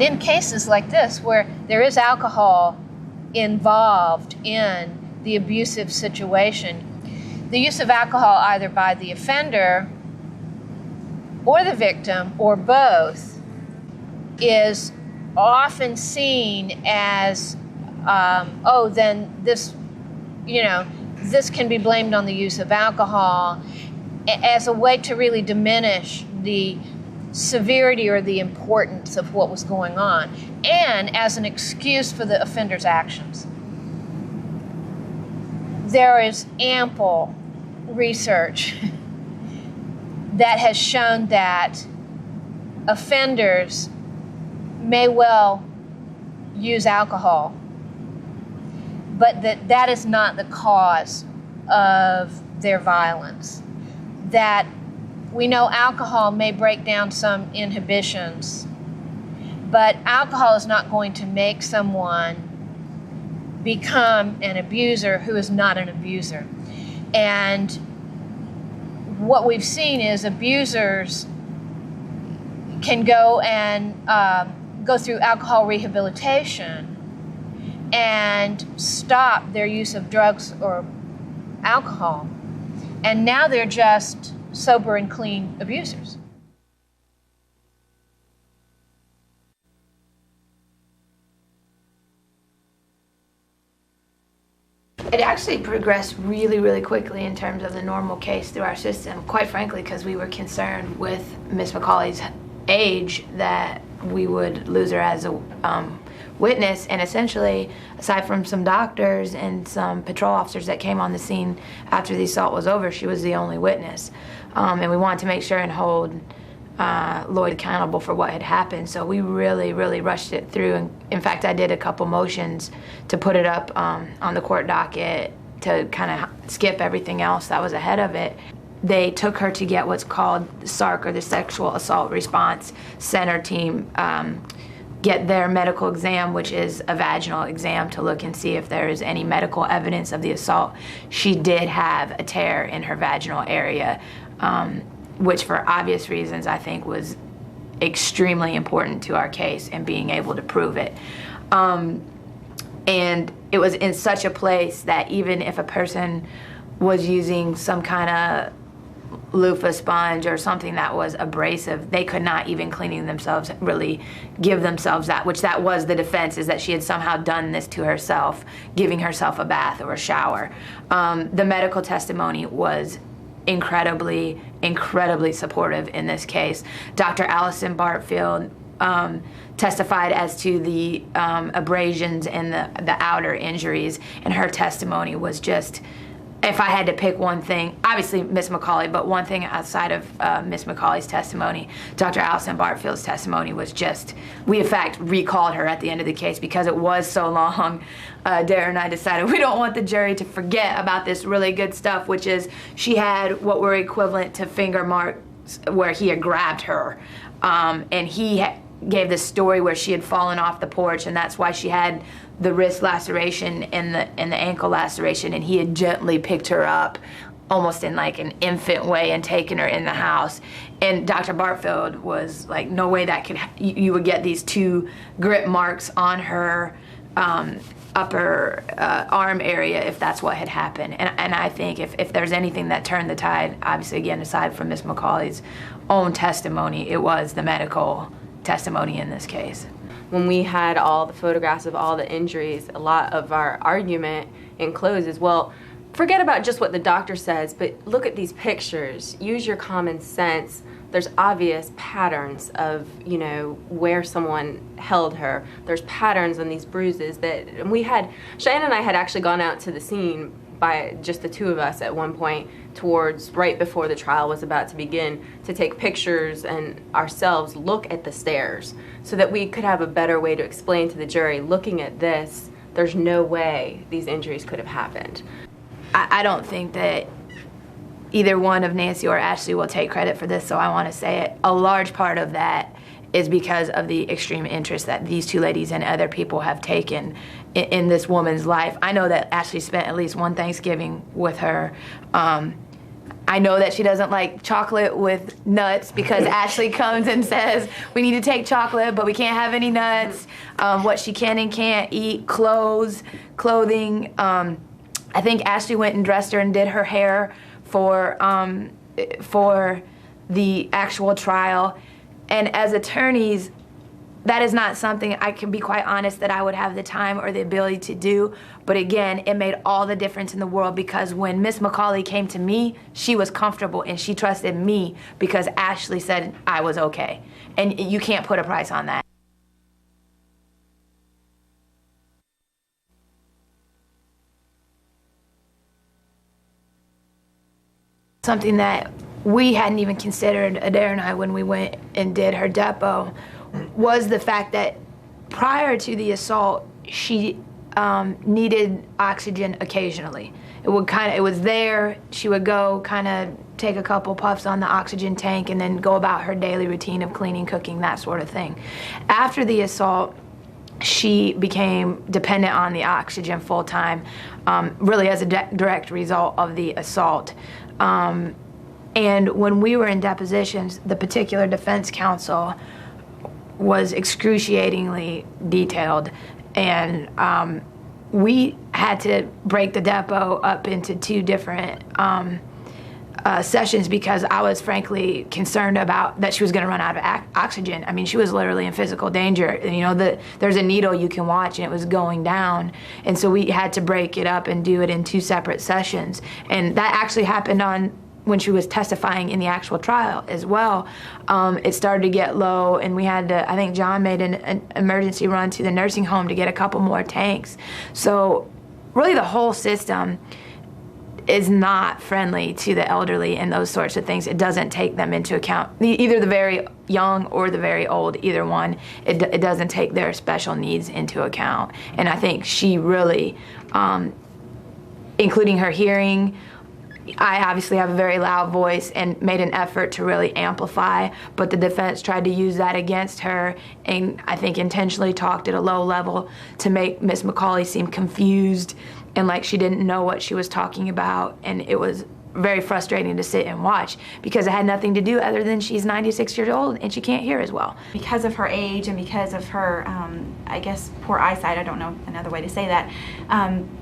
In cases like this, where there is alcohol involved in the abusive situation, the use of alcohol either by the offender or the victim or both is often seen as, then this, this can be blamed on the use of alcohol, as a way to really diminish the severity or the importance of what was going on, and as an excuse for the offender's actions. There is ample research that has shown that offenders may well use alcohol, but that is not the cause of their violence. That we know alcohol may break down some inhibitions, but alcohol is not going to make someone become an abuser who is not an abuser. And what we've seen is abusers can go and go through alcohol rehabilitation and stop their use of drugs or alcohol. And now they're just sober and clean abusers. It actually progressed really, really quickly in terms of the normal case through our system, quite frankly, because we were concerned with Miss McCauley's age that we would lose her as a witness. And essentially, aside from some doctors and some patrol officers that came on the scene after the assault was over, she was the only witness. And we wanted to make sure and hold Lloyd accountable for what had happened. So we really, really rushed it through. And in fact, I did a couple motions to put it up on the court docket to kind of skip everything else that was ahead of it. They took her to get what's called SARC, or the Sexual Assault Response Center team, get their medical exam, which is a vaginal exam to look and see if there is any medical evidence of the assault. She did have a tear in her vaginal area, which for obvious reasons I think was extremely important to our case and being able to prove it. And it was in such a place that even if a person was using some kind of loofah sponge or something that was abrasive, they could not even cleaning themselves really give themselves that, which that was the defense, is that she had somehow done this to herself, giving herself a bath or a shower. The medical testimony was incredibly, incredibly supportive in this case. Dr. Allison Bartfield testified as to the abrasions and the outer injuries, and her testimony was just, if I had to pick one thing, obviously Miss McCauley, but one thing outside of Miss McCauley's testimony, Dr. Allison Bartfield's testimony was just, we in fact recalled her at the end of the case because it was so long. Dara and I decided we don't want the jury to forget about this really good stuff, which is she had what were equivalent to finger marks where he had grabbed her. And he gave this story where she had fallen off the porch, and that's why she had the wrist laceration and the ankle laceration, and he had gently picked her up almost in like an infant way and taken her in the house. And Dr. Bartfield was like, no way that could, you would get these 2 grip marks on her upper arm area if that's what had happened. And I think if there's anything that turned the tide, obviously again, aside from Miss McCauley's own testimony, it was the medical testimony in this case. When we had all the photographs of all the injuries, a lot of our argument in close is, well, forget about just what the doctor says, but look at these pictures. Use your common sense. There's obvious patterns of, where someone held her. There's patterns on these bruises that, and Cheyenne and I had actually gone out to the scene by just the 2 of us at one point towards right before the trial was about to begin to take pictures and ourselves look at the stairs so that we could have a better way to explain to the jury, looking at this, there's no way these injuries could have happened. I don't think that either one of Nancy or Ashley will take credit for this, so I want to say it. A large part of that is because of the extreme interest that these 2 ladies and other people have taken in this woman's life. I know that Ashley spent at least one Thanksgiving with her. I know that she doesn't like chocolate with nuts because Ashley comes and says, we need to take chocolate, but we can't have any nuts. What she can and can't eat, clothing. I think Ashley went and dressed her and did her hair for the actual trial. And as attorneys, that is not something, I can be quite honest, that I would have the time or the ability to do. But again, it made all the difference in the world, because when Miss McCauley came to me, she was comfortable and she trusted me because Ashley said I was okay. And you can't put a price on that. Something that we hadn't even considered, Adair and I, when we went and did her depo, was the fact that prior to the assault, she needed oxygen occasionally. It was there. She would go kind of take a couple puffs on the oxygen tank and then go about her daily routine of cleaning, cooking, that sort of thing. After the assault, she became dependent on the oxygen full time, really as a direct result of the assault. And when we were in depositions, the particular defense counsel was excruciatingly detailed, and we had to break the depo up into two different sessions because I was frankly concerned about that she was going to run out of oxygen. I mean, she was literally in physical danger. You know, there's a needle you can watch, and it was going down, and so we had to break it up and do it in two separate sessions. And that actually happened when she was testifying in the actual trial as well. It started to get low, and we had to, I think John made an emergency run to the nursing home to get a couple more tanks. So really the whole system is not friendly to the elderly and those sorts of things. It doesn't take them into account, either the very young or the very old, either one. It doesn't take their special needs into account. And I think she really, including her hearing, I obviously have a very loud voice and made an effort to really amplify, but the defense tried to use that against her, and I think intentionally talked at a low level to make Miss McCauley seem confused and like she didn't know what she was talking about. And it was very frustrating to sit and watch because it had nothing to do other than she's 96 years old and she can't hear as well. Because of her age and because of her, I guess, poor eyesight, I don't know another way to say that,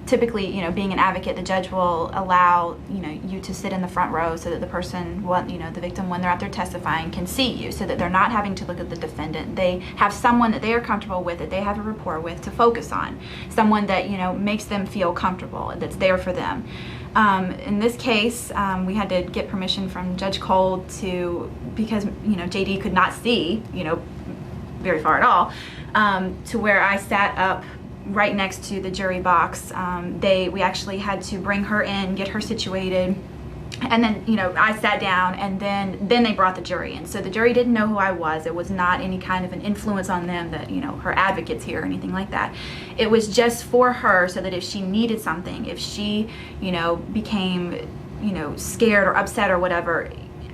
typically, you know, being an advocate, the judge will allow, you know, you to sit in the front row so that the person, you know, the victim, when they're out there testifying, can see you, so that they're not having to look at the defendant. They have someone that they are comfortable with, that they have a rapport with, to focus on. Someone that, you know, makes them feel comfortable, that's there for them. In this case, we had to get permission from Judge Cole because, you know, JD could not see, you know, very far at all, to where I sat up right next to the jury box. We actually had to bring her in, get her situated, and then, you know, I sat down, and then they brought the jury in. So the jury didn't know who I was. It was not any kind of an influence on them that, you know, her advocate's here or anything like that. It was just for her, so that if she needed something, if she, you know, became, you know, scared or upset or whatever,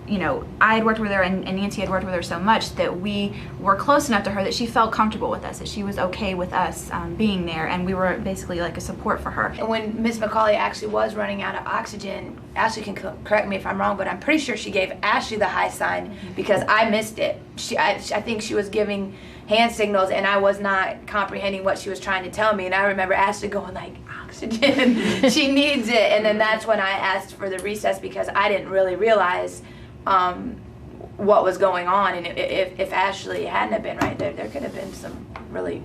you know, I had worked with her and Nancy had worked with her so much that we were close enough to her that she felt comfortable with us, that she was okay with us being there, and we were basically like a support for her. And when Miss McCauley actually was running out of oxygen, Ashley can correct me if I'm wrong, but I'm pretty sure she gave Ashley the high sign because I missed it. I think she was giving hand signals and I was not comprehending what she was trying to tell me, and I remember Ashley going like, oxygen, she needs it. And then that's when I asked for the recess because I didn't really realize what was going on, and if Ashley hadn't have been right there, there could have been some really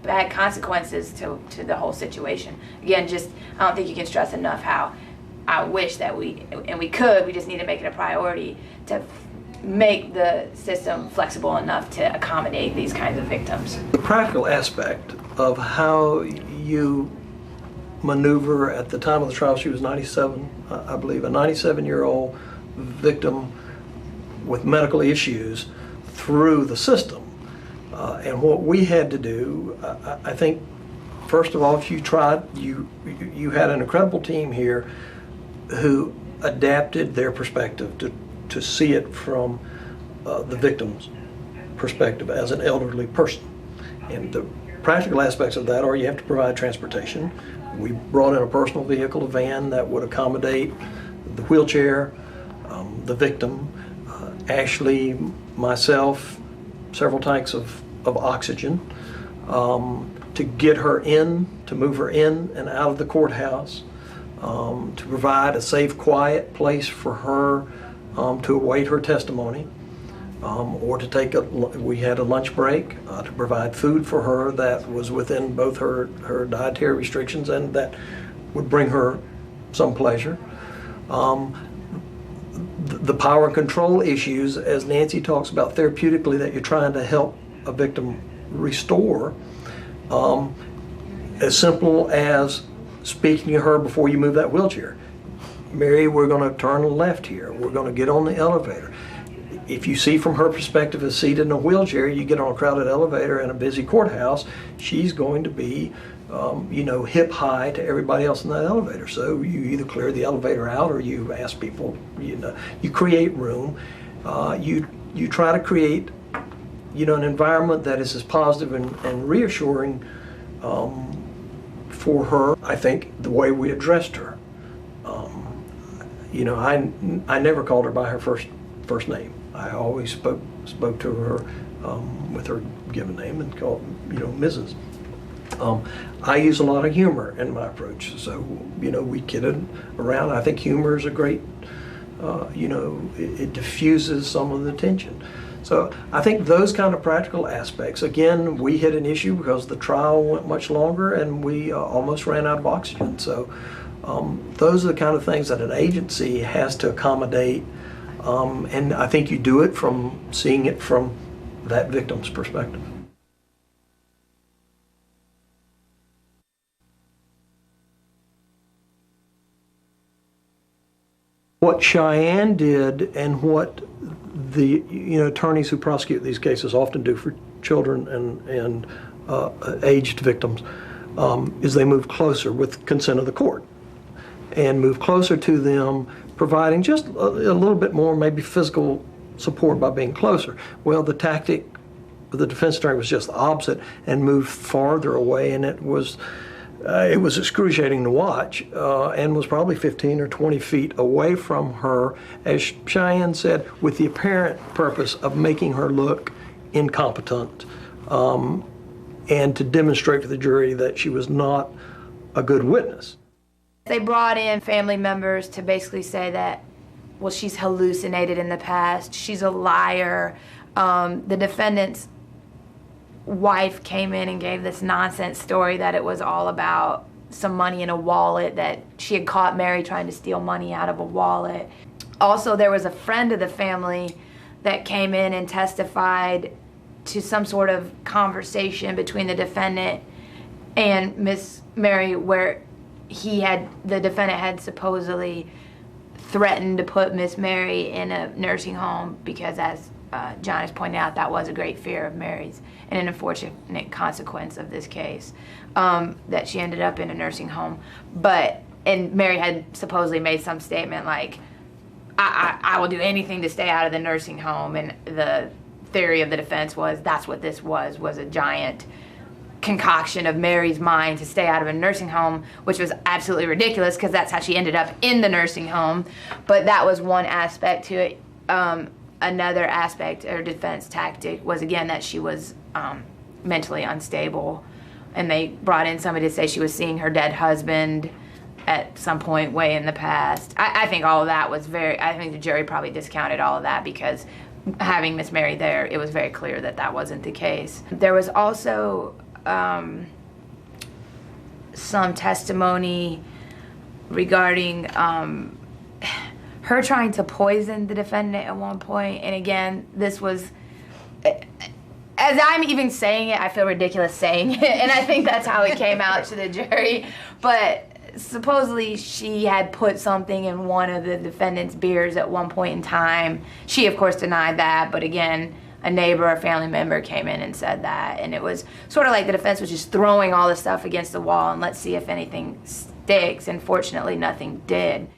bad consequences to the whole situation. Again, just I don't think you can stress enough how I wish that we just need to make it a priority to make the system flexible enough to accommodate these kinds of victims. The practical aspect of how you maneuver at the time of the trial, she was 97, I believe, a 97-year-old victim with medical issues through the system. And what we had to do, I think, first of all, if you tried, you had an incredible team here who adapted their perspective to see it from the victim's perspective as an elderly person. And the practical aspects of that are you have to provide transportation. We brought in a personal vehicle, a van that would accommodate the wheelchair. the victim, Ashley, myself, several tanks of oxygen, to get her in, to move her in and out of the courthouse, to provide a safe, quiet place for her to await her testimony, or to take we had a lunch break, to provide food for her that was within both her dietary restrictions and that would bring her some pleasure. The power and control issues, as Nancy talks about therapeutically, that you're trying to help a victim restore, as simple as speaking to her before you move that wheelchair. Mary, we're going to turn left here. We're going to get on the elevator. If you see from her perspective as seated in a wheelchair, you get on a crowded elevator in a busy courthouse, she's going to be hip high to everybody else in that elevator. So you either clear the elevator out or you ask people, you create room. You try to create, an environment that is as positive and reassuring for her. I think the way we addressed her, I never called her by her first name. I always spoke to her with her given name and called, Mrs. I use a lot of humor in my approach, so we kidded around. I think humor is a great, it diffuses some of the tension. So I think those kind of practical aspects. Again, we hit an issue because the trial went much longer and we almost ran out of oxygen. So those are the kind of things that an agency has to accommodate, and I think you do it from seeing it from that victim's perspective. What Cheyenne did and what the attorneys who prosecute these cases often do for children and aged victims is they move closer with consent of the court and move closer to them, providing just a little bit more maybe physical support by being closer. Well, the tactic of the defense attorney was just the opposite and moved farther away, and it was excruciating to watch, and was probably 15 or 20 feet away from her, as Cheyenne said, with the apparent purpose of making her look incompetent, and to demonstrate to the jury that she was not a good witness. They brought in family members to basically say that, well, she's hallucinated in the past, she's a liar. The defendant's wife came in and gave this nonsense story that it was all about some money in a wallet, that she had caught Mary trying to steal money out of a wallet. Also, there was a friend of the family that came in and testified to some sort of conversation between the defendant and Miss Mary where the defendant had supposedly threatened to put Miss Mary in a nursing home because, as John has pointed out, that was a great fear of Mary's and an unfortunate consequence of this case, that she ended up in a nursing home. And Mary had supposedly made some statement like, I will do anything to stay out of the nursing home, and the theory of the defense was that's what this was a giant concoction of Mary's mind to stay out of a nursing home, which was absolutely ridiculous because that's how she ended up in the nursing home. But that was one aspect to it. Another aspect or defense tactic was, again, that she was mentally unstable, and they brought in somebody to say she was seeing her dead husband at some point way in the past. I think all of that was I think the jury probably discounted all of that because having Miss Mary there, it was very clear that that wasn't the case. There was also some testimony regarding her trying to poison the defendant at one point, and again, this was, as I'm even saying it, I feel ridiculous saying it, and I think that's how it came out to the jury, but supposedly she had put something in one of the defendant's beers at one point in time. She, of course, denied that, but again, a neighbor or family member came in and said that, and it was sort of like the defense was just throwing all this stuff against the wall and let's see if anything sticks, and fortunately nothing did.